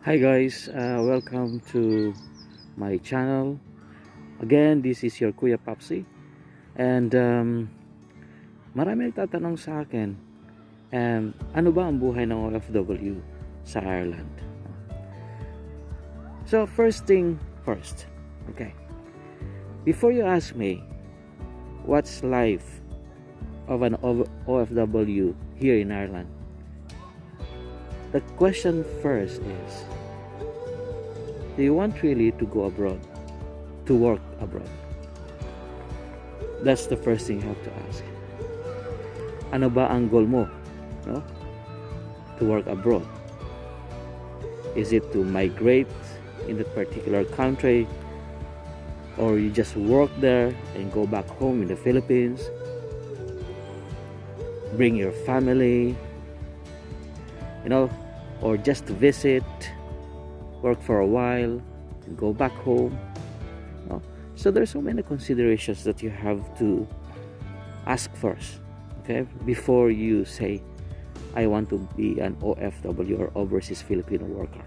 Hi guys, welcome to my channel. Again, this is your Kuya Papsi. And marami nagtatanong sa akin, ano ba ang buhay ng OFW sa Ireland? So first thing first, okay. Before you ask me, what's life of an OFW here in Ireland? The question first is, do you want really to go abroad, to work abroad? That's the first thing you have to ask. Ano ba ang goal mo, no? To work abroad? Is it to migrate in that particular country, or you just work there and go back home in the Philippines, bring your family, or just to visit, work for a while and go back home? So there's so many considerations that you have to ask first, okay, before you say I want to be an OFW or overseas Filipino worker,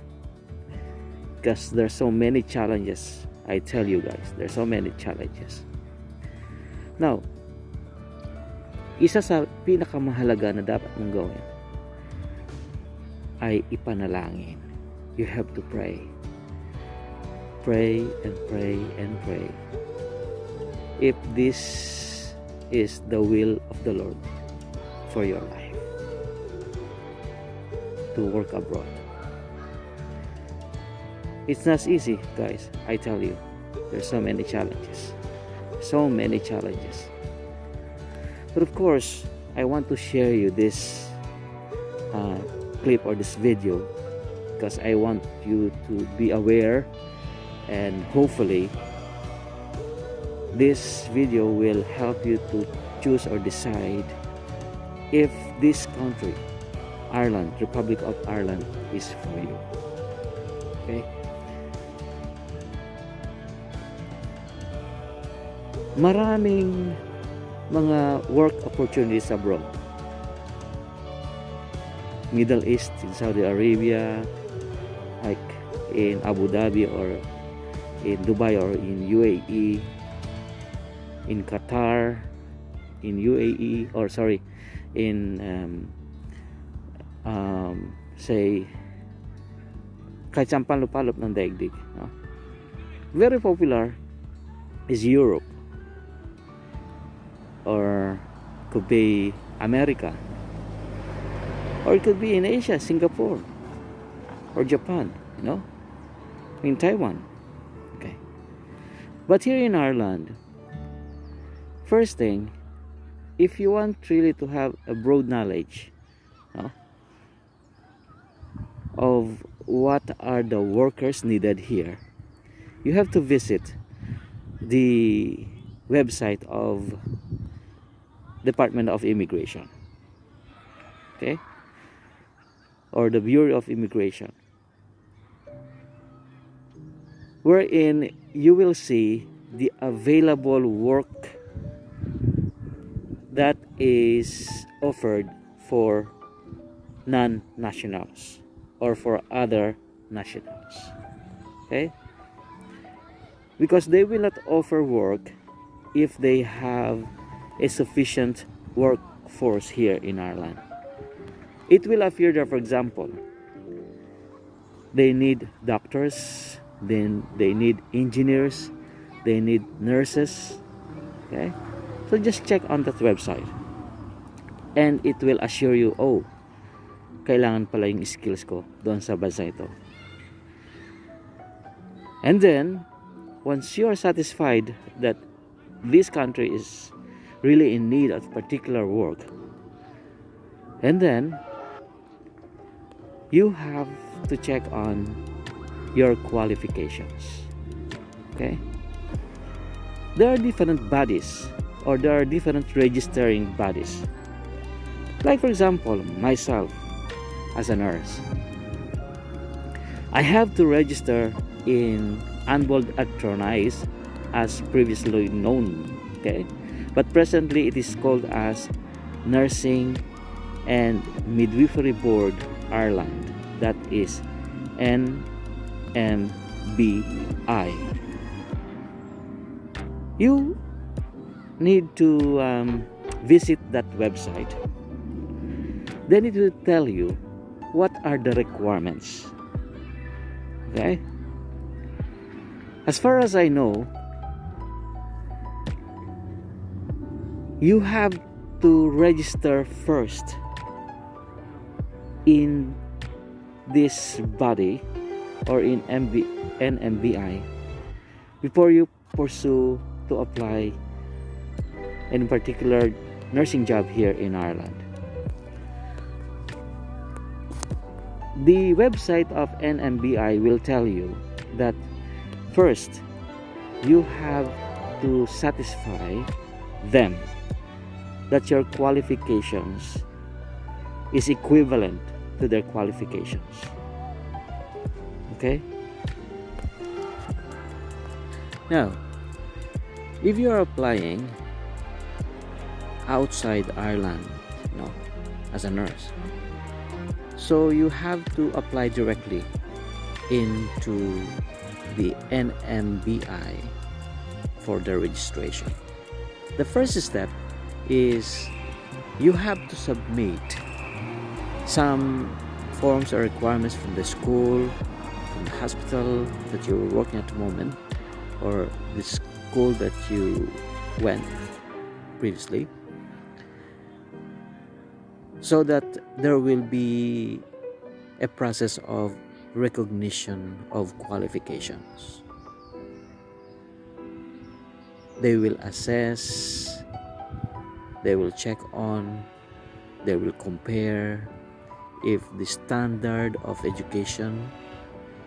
because there's so many challenges. I tell you guys, there's so many challenges. Now, isa sa pinakamahalaga na dapat mong gawin ay ipanalangin. You have to pray. Pray and pray and pray. If this is the will of the Lord for your life, to work abroad. It's not easy, guys. I tell you, there's so many challenges. So many challenges. But of course, I want to share you this clip or this video because I want you to be aware, and hopefully this video will help you to choose or decide if this country, Ireland, Republic of Ireland, is for you. Okay? Maraming mga work opportunities abroad. Middle East, in Saudi Arabia, like in Abu Dhabi or in Dubai or in UAE, in Qatar, in UAE, or sorry, in say kahit saan palop ng daigdig, no? Very popular is Europe, or could be America, or it could be in Asia, Singapore, or Japan, in Taiwan. Okay. But here in Ireland, first thing, if you want really to have a broad knowledge, of what are the workers needed here, you have to visit the website of Department of Immigration, okay, or the Bureau of Immigration, wherein you will see the available work that is offered for non-nationals or for other nationals, okay, because they will not offer work if they have a sufficient workforce here in Ireland. It will appear that, for example, they need doctors, then they need engineers, they need nurses, okay? So just check on that website and it will assure you, oh, kailangan pala yung skills ko doon sa bansa ito. And then, once you are satisfied that this country is really in need of particular work, and then you have to check on your qualifications, okay? There are different bodies, or there are different registering bodies. Like for example, myself as a nurse, I have to register in Anbold Atronais as previously known, okay? But presently it is called as Nursing and Midwifery Board Ireland, that is NMBI. You need to visit that website. Then it will tell you what are the requirements. Okay? As far as I know, you have to register first in this body or in NMBI before you pursue to apply in particular nursing job here in Ireland. The website of NMBI will tell you that first you have to satisfy them that your qualifications is equivalent to their qualifications. Okay? Now, if you are applying outside Ireland, as a nurse, so you have to apply directly into the NMBI for the registration. The first step is you have to submit some forms or requirements from the school, from the hospital that you're working at the moment, or the school that you went previously, so that there will be a process of recognition of qualifications. They will assess, they will check on, they will compare if the standard of education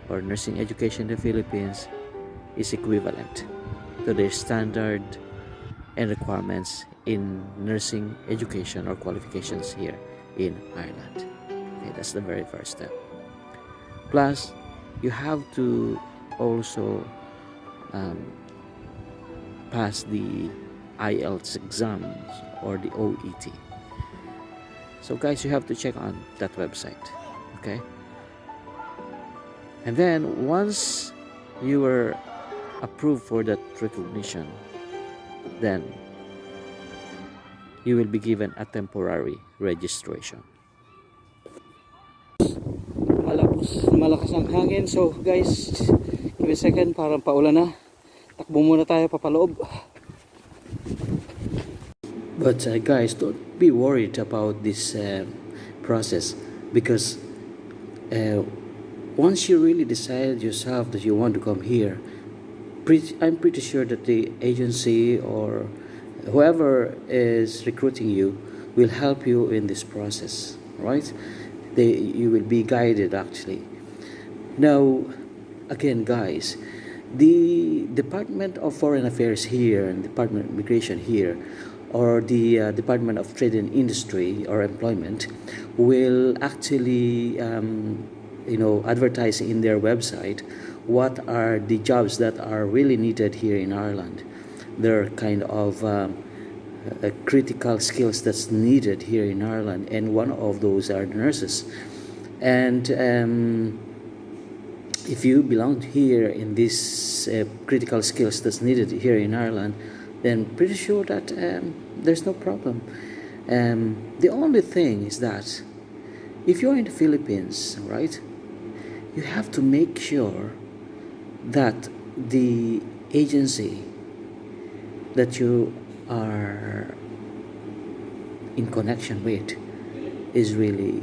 or nursing education in the Philippines is equivalent to their standard and requirements in nursing education or qualifications here in Ireland. Okay, that's the very first step. Plus, you have to also pass the IELTS exams or the OET. So guys, you have to check on that website. Okay, and then once you were approved for that recognition, then you will be given a temporary registration. Malakas ang hangin. So guys, give me a second, parang paulan na. Takbo muna tayo papaloob. But guys, don't be worried about this process, because once you really decide yourself that you want to come here, I'm pretty sure that the agency or whoever is recruiting you will help you in this process, right? You will be guided actually. Now, again guys, the Department of Foreign Affairs here and Department of Immigration here, or the Department of Trade and Industry or Employment, will actually advertise in their website what are the jobs that are really needed here in Ireland. There are kind of critical skills that's needed here in Ireland, and one of those are nurses. And if you belong here in these critical skills that's needed here in Ireland, then pretty sure that there's no problem. The only thing is that if you're in the Philippines, right, you have to make sure that the agency that you are in connection with is really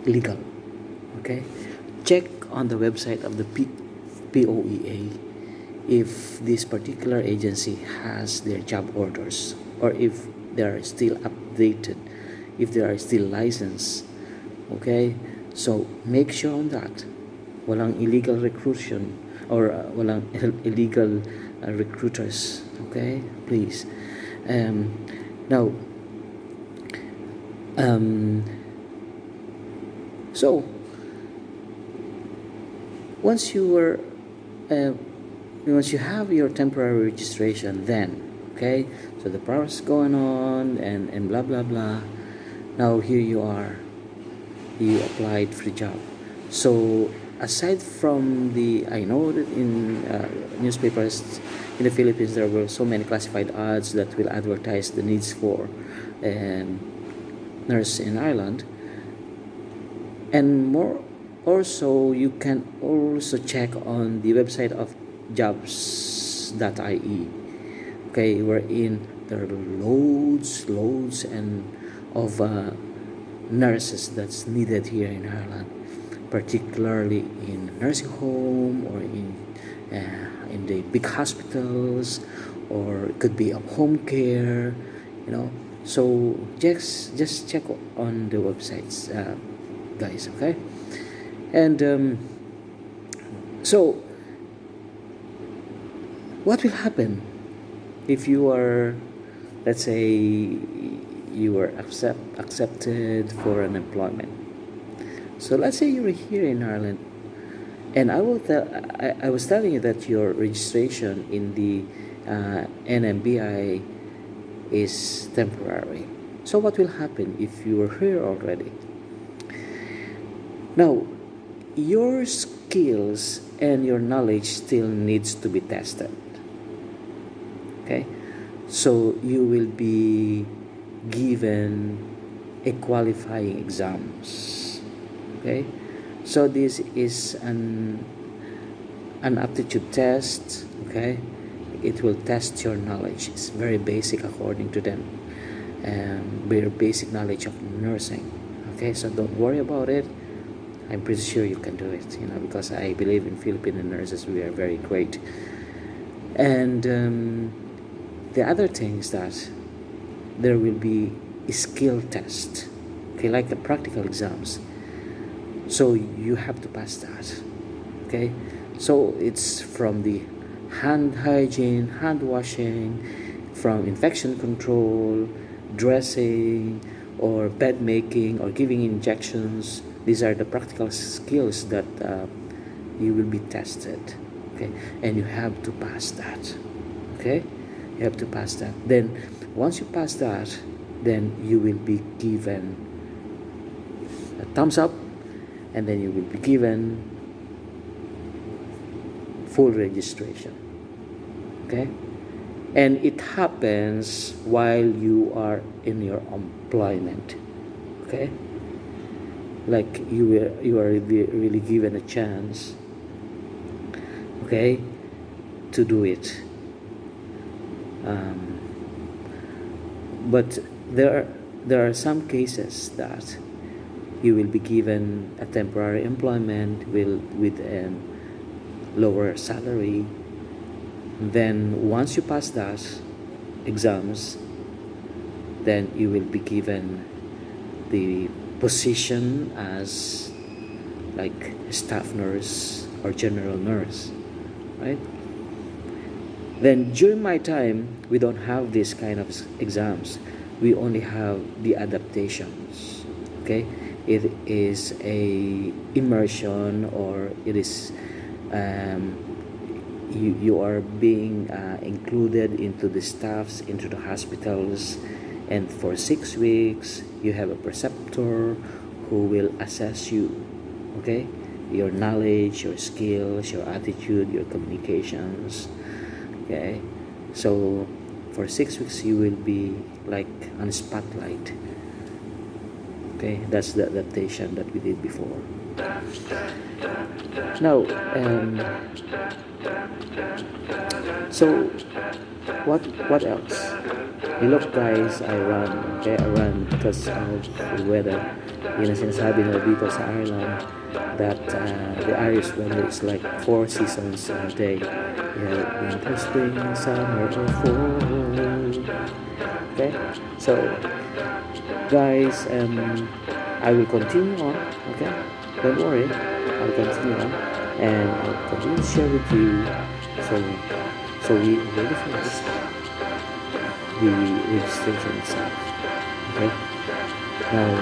legal. Okay, check on the website of the POEA if this particular agency has their job orders, or if they are still updated, if they are still licensed. Okay, so make sure on that. Walang illegal recruitment or walang illegal recruiters. Okay, please. Now, so once you have your temporary registration, then Okay, so the process going on and blah blah blah. Now here you are, you applied for the job. So aside from the, I know that in newspapers in the Philippines there were so many classified ads that will advertise the needs for nurse in Ireland, and more also you can also check on the website of jobs.ie. Okay, wherein there are loads and of nurses that's needed here in Ireland, particularly in nursing home or in the big hospitals, or it could be a home care, you know. So just check on the websites, guys. Okay, and so what will happen if you are, let's say, you were accepted for an employment? So let's say you're here in Ireland, and I was telling you that your registration in the NMBI is temporary. So what will happen if you are here already? Now, your skills and your knowledge still needs to be tested. Okay, so you will be given a qualifying exams. Okay, so this is an aptitude test. Okay, it will test your knowledge. It's very basic according to them, very basic knowledge of nursing. Okay, so don't worry about it. I'm pretty sure you can do it, you know, because I believe in Filipino nurses. We are very great. And the other thing is that there will be a skill test, okay, like the practical exams. So you have to pass that. Okay, so it's from the hand hygiene, hand washing, from infection control, dressing, or bed making, or giving injections. These are the practical skills that you will be tested. Okay, and you have to pass that. Okay, you have to pass that. Then once you pass that, then you will be given a thumbs up, and then you will be given full registration. Okay, and it happens while you are in your employment. Okay, like you are really given a chance, okay, to do it. But there are some cases that you will be given a temporary employment with a lower salary. Then once you pass that exams, then you will be given the position as like staff nurse or general nurse, right? Then during my time, we don't have this kind of exams. We only have the adaptations. Okay, it is a immersion, or it is you are being included into the staffs, into the hospitals, and for 6 weeks you have a preceptor who will assess you. Okay, your knowledge, your skills, your attitude, your communications. Okay, so for 6 weeks you will be like on spotlight. Okay, that's the adaptation that we did before. Now so what else? Look guys, I run because of the weather. Yun ang sinasabi nila dito sa Ireland, that the Irish weather is like 4 seasons a day. You have winter, spring, summer, or fall. Okay, so guys, I will continue on. Okay, don't worry, I'll continue on, and I'll continue to share with you. So we already finished the registration itself. Okay, now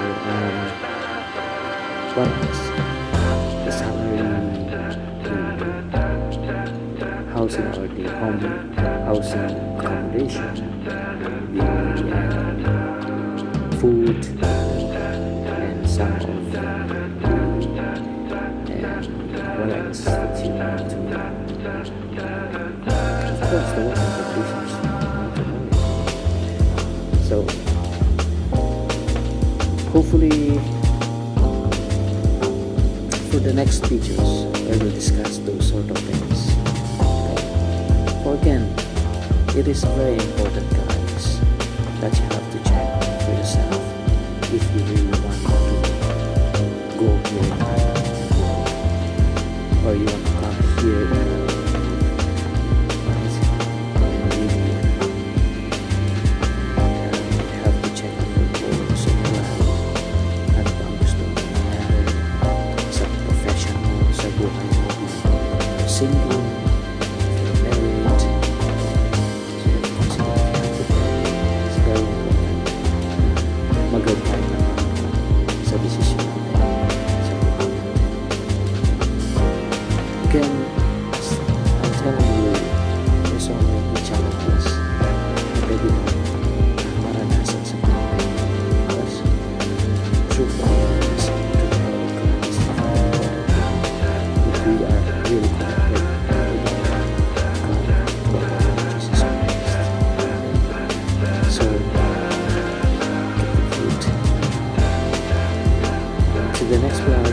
what else? The salary, how housing or the home housing accommodation, the food, and some of the what else that you want to, of course, the working conditions you want to know. So hopefully for the next videos I will discuss those sort of things. But again, it is very important, guys, that you have to check for yourself if you really want to go here in Ireland, or you want to come here and live here. You have to check on your goals and plan. Ano ba ang gusto mo mangyari sa profession mo, sa buhay mo, single, married. So you have to consider it's very important. Mag-guide tayo naman sa desisyon natin sa buhay. Again, I'm telling you, there's so many challenges na pwede mo maranasan sa buhay. Because true forgiveness and true love is important if we are really connected with our God, with our Lord Jesus Christ. So, keep the food. To the next vlog,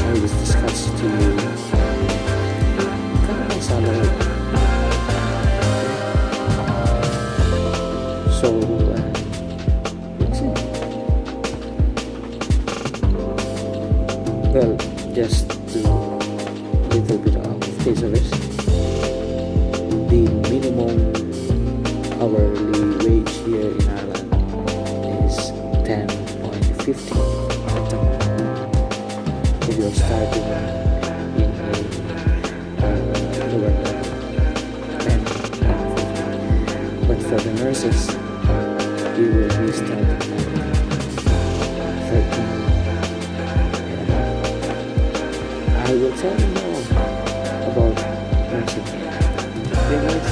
I will discuss to you kind of my salary. So, that's it. Well, just to a little bit of thesaurus. The minimum hourly wage here in Ireland is 10.50 at the moment. If you're starting in a lower level, 10.50. But for the nurses, you will be starting at 13. I will tell you more about nursing. Okay, guys?